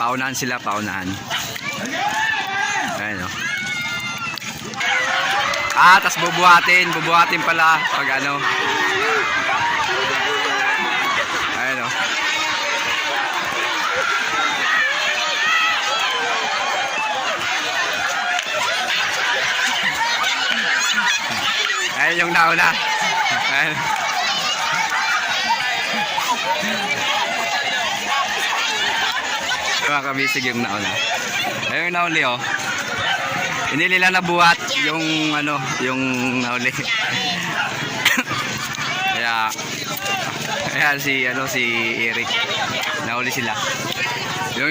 Paunahan sila, paunahan. Ayan o. Tas bubuhatin pala pag ano. Ayan o. Ayan yung nauna. Ayan. Mga kabisig yung nauna. Ayun yung nauli oh. Hindi nila nabuhat yung ano, yung nauli. Kaya si Eric nauli sila.